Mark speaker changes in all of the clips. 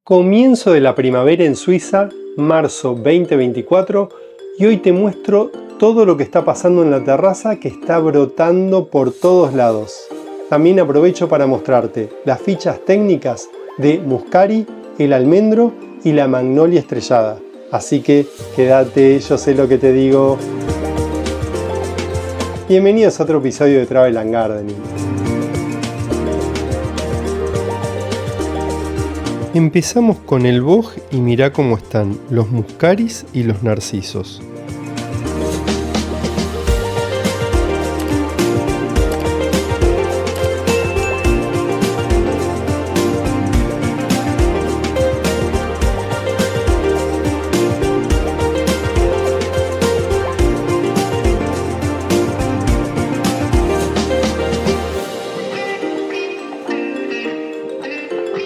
Speaker 1: Comienzo de la primavera en Suiza, marzo 2024, y hoy te muestro todo lo que está pasando en la terraza que está brotando por todos lados. También aprovecho para mostrarte las fichas técnicas de Muscari, el almendro y la magnolia estrellada. Así que quédate, yo sé lo que te digo. Bienvenidos a otro episodio de Travel and Gardening. Empezamos con el boj y mirá cómo están los muscaris y los narcisos.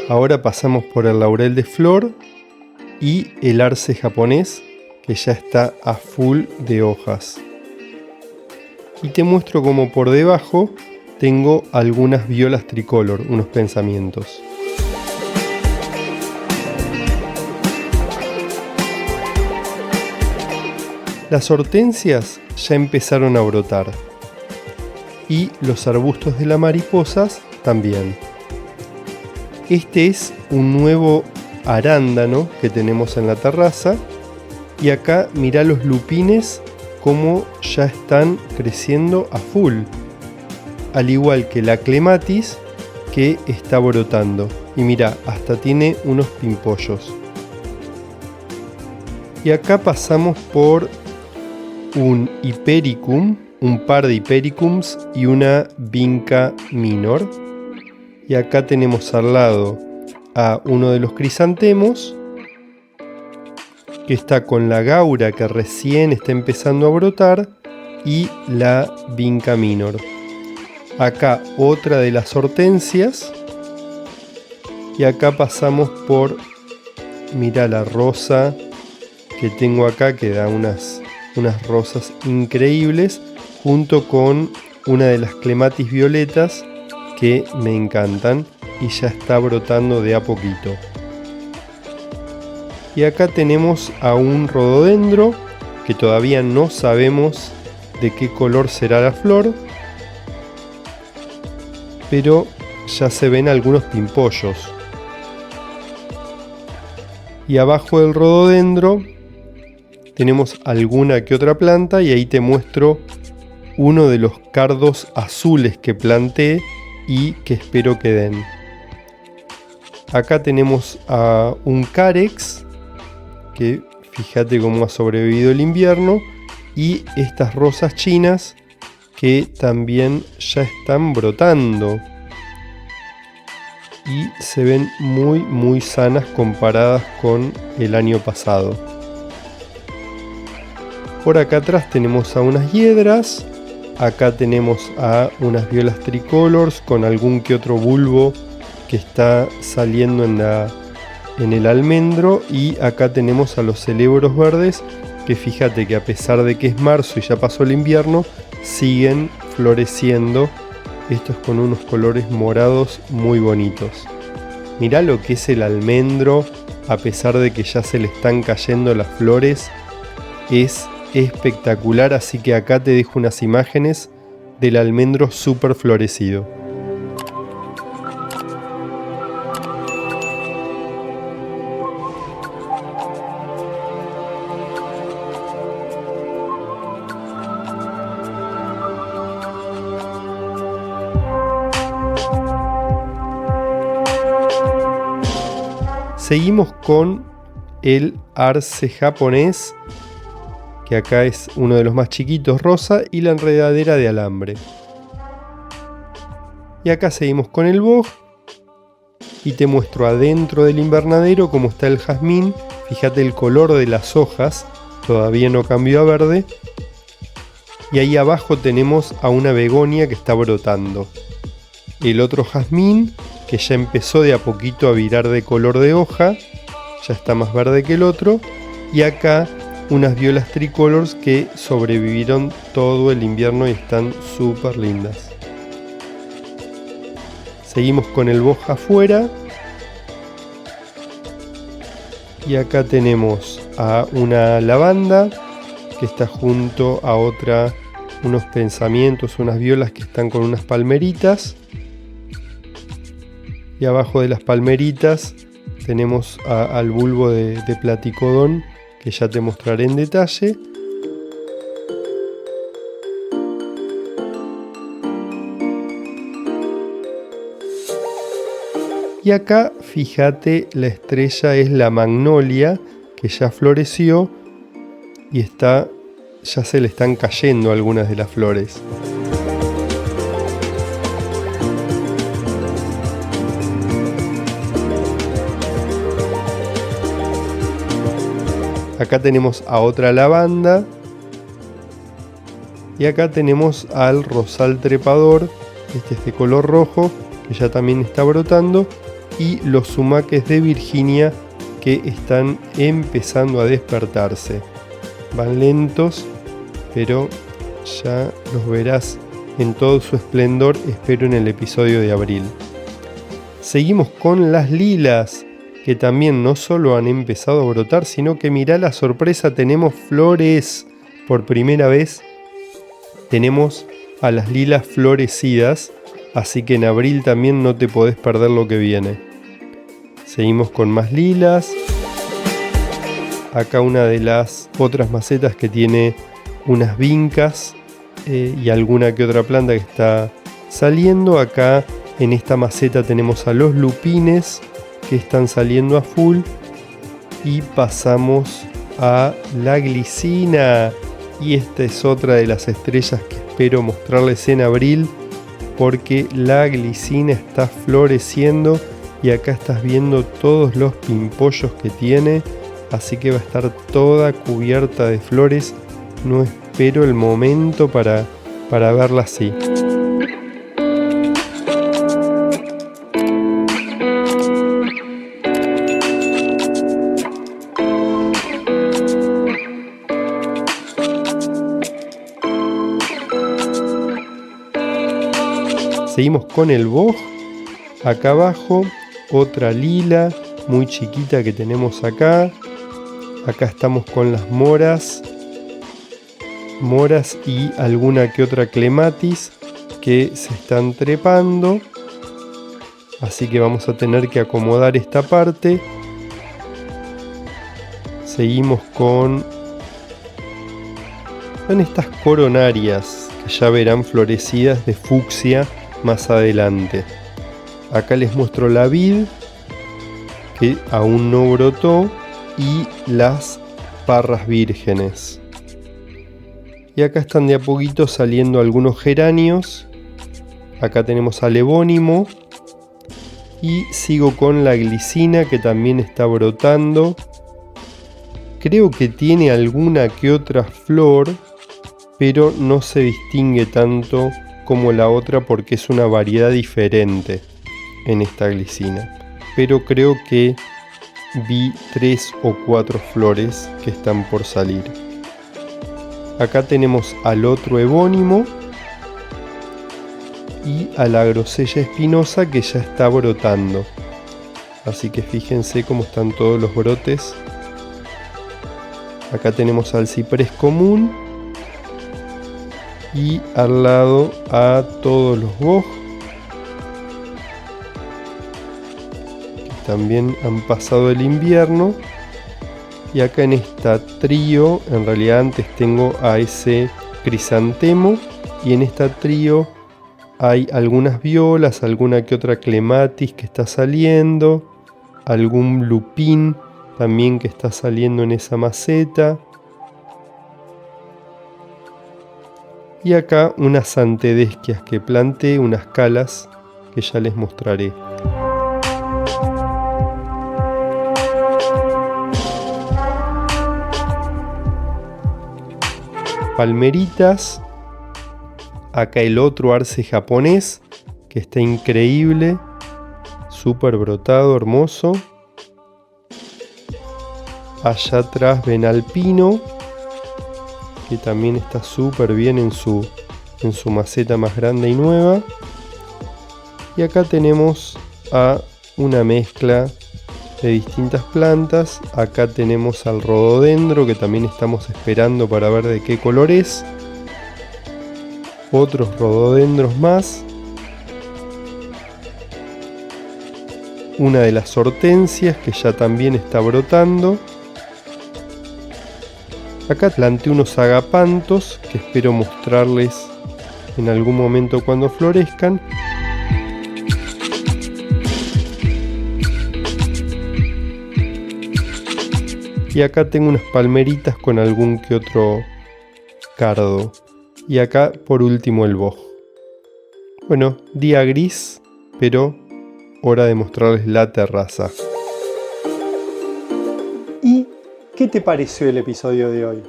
Speaker 1: Ahora pasamos por el laurel de flor y el arce japonés, que ya está a full de hojas. Y te muestro cómo por debajo tengo algunas violas tricolor, unos pensamientos. Las hortensias ya empezaron a brotar y los arbustos de las mariposas también. Este es un nuevo arándano que tenemos en la terraza y acá mirá los lupines como ya están creciendo a full, al igual que la clematis que está brotando y mirá, hasta tiene unos pimpollos. Y acá pasamos por un hipericum, un par de hipericums y una vinca minor. Y acá tenemos al lado a uno de los crisantemos que está con la gaura que recién está empezando a brotar y la vinca minor. Acá otra de las hortensias y acá pasamos por, mira la rosa que tengo acá que da unas rosas increíbles junto con una de las clematis violetas que me encantan y ya está brotando de a poquito. Y acá tenemos a un rododendro que todavía no sabemos de qué color será la flor, pero ya se ven algunos pimpollos. Y abajo del rododendro tenemos alguna que otra planta y ahí te muestro uno de los cardos azules que planté y que espero que den. Acá tenemos a un carex que fíjate cómo ha sobrevivido el invierno y estas rosas chinas que también ya están brotando y se ven muy sanas comparadas con el año pasado. Por acá atrás tenemos a unas hiedras. Acá tenemos a unas violas tricolors con algún que otro bulbo que está saliendo en el almendro. Y acá tenemos a los celebros verdes que fíjate que a pesar de que es marzo y ya pasó el invierno, siguen floreciendo. Estos con unos colores morados muy bonitos. Mirá lo que es el almendro, a pesar de que ya se le están cayendo las flores, es espectacular, así que acá te dejo unas imágenes del almendro súper florecido. Seguimos con el arce japonés, que acá es uno de los más chiquitos, rosa, y la enredadera de alambre. Y acá seguimos con el boj y te muestro adentro del invernadero cómo está el jazmín. Fíjate el color de las hojas, todavía no cambió a verde. Y ahí abajo tenemos a una begonia que está brotando. El otro jazmín que ya empezó de a poquito a virar de color de hoja, ya está más verde que el otro. Y acá unas violas tricolors que sobrevivieron todo el invierno y están súper lindas. Seguimos con el boj afuera Y acá tenemos a una lavanda que está junto a unos pensamientos, unas violas que están con unas palmeritas. Y abajo de las palmeritas tenemos al bulbo de platicodón, que ya te mostraré en detalle. Y acá, fíjate, la estrella es la magnolia, que ya floreció y ya se le están cayendo algunas de las flores. Acá tenemos a otra lavanda. Y acá tenemos al rosal trepador, este es de color rojo, que ya también está brotando. Y los sumaques de Virginia, que están empezando a despertarse. Van lentos, pero ya los verás en todo su esplendor, espero, en el episodio de abril. Seguimos con las lilas, que también no solo han empezado a brotar, sino que mirá la sorpresa, tenemos flores. Por primera vez tenemos a las lilas florecidas, así que en abril también no te podés perder lo que viene. Seguimos con más lilas. Acá una de las otras macetas que tiene unas vincas y alguna que otra planta que está saliendo. Acá en esta maceta tenemos a los lupines que están saliendo a full. Y pasamos a la glicina. Y esta es otra de las estrellas que espero mostrarles en abril, porque la glicina está floreciendo. Y acá estás viendo todos los pimpollos que tiene, así que va a estar toda cubierta de flores. No espero el momento para verla así. Seguimos con el boj. Acá abajo otra lila muy chiquita que tenemos acá. Acá estamos con las moras y alguna que otra clematis que se están trepando. Así que vamos a tener que acomodar esta parte. Seguimos con estas coronarias que ya verán florecidas de fucsia más adelante. Acá les muestro la vid, que aún no brotó, y las parras vírgenes. Y acá están de a poquito saliendo algunos geranios. Acá tenemos al ebónimo. Y sigo con la glicina, que también está brotando. Creo que tiene alguna que otra flor, pero no se distingue tanto como la otra porque es una variedad diferente en esta glicina, pero creo que vi 3 o 4 flores que están por salir. Acá tenemos al otro ebónimo y a la grosella espinosa, que ya está brotando, así que fíjense cómo están todos los brotes. Acá tenemos al ciprés común y al lado a todos los boj, también han pasado el invierno. Y acá en esta trío, en realidad antes tengo a ese crisantemo, y en esta trío hay algunas violas, alguna que otra clematis que está saliendo, algún lupín también que está saliendo en esa maceta. Y acá unas antedesquias que planté, unas calas que ya les mostraré. Palmeritas. Acá el otro arce japonés que está increíble, súper brotado, hermoso. Allá atrás ven alpino, que también está súper bien en su maceta más grande y nueva. Y acá tenemos a una mezcla de distintas plantas. Acá tenemos al rododendro que también estamos esperando para ver de qué color es. Otros rododendros más. Una de las hortensias que ya también está brotando. Acá planté unos agapantos que espero mostrarles en algún momento cuando florezcan. Y acá tengo unas palmeritas con algún que otro cardo. Y acá por último el boj. Bueno, día gris, pero hora de mostrarles la terraza. ¿Y qué te pareció el episodio de hoy?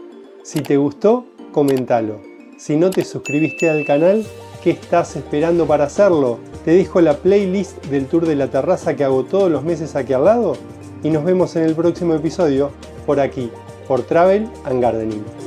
Speaker 1: Si te gustó, coméntalo. Si no te suscribiste al canal, ¿qué estás esperando para hacerlo? Te dejo la playlist del tour de la terraza que hago todos los meses aquí al lado. Y nos vemos en el próximo episodio, por aquí, por Travel and Gardening.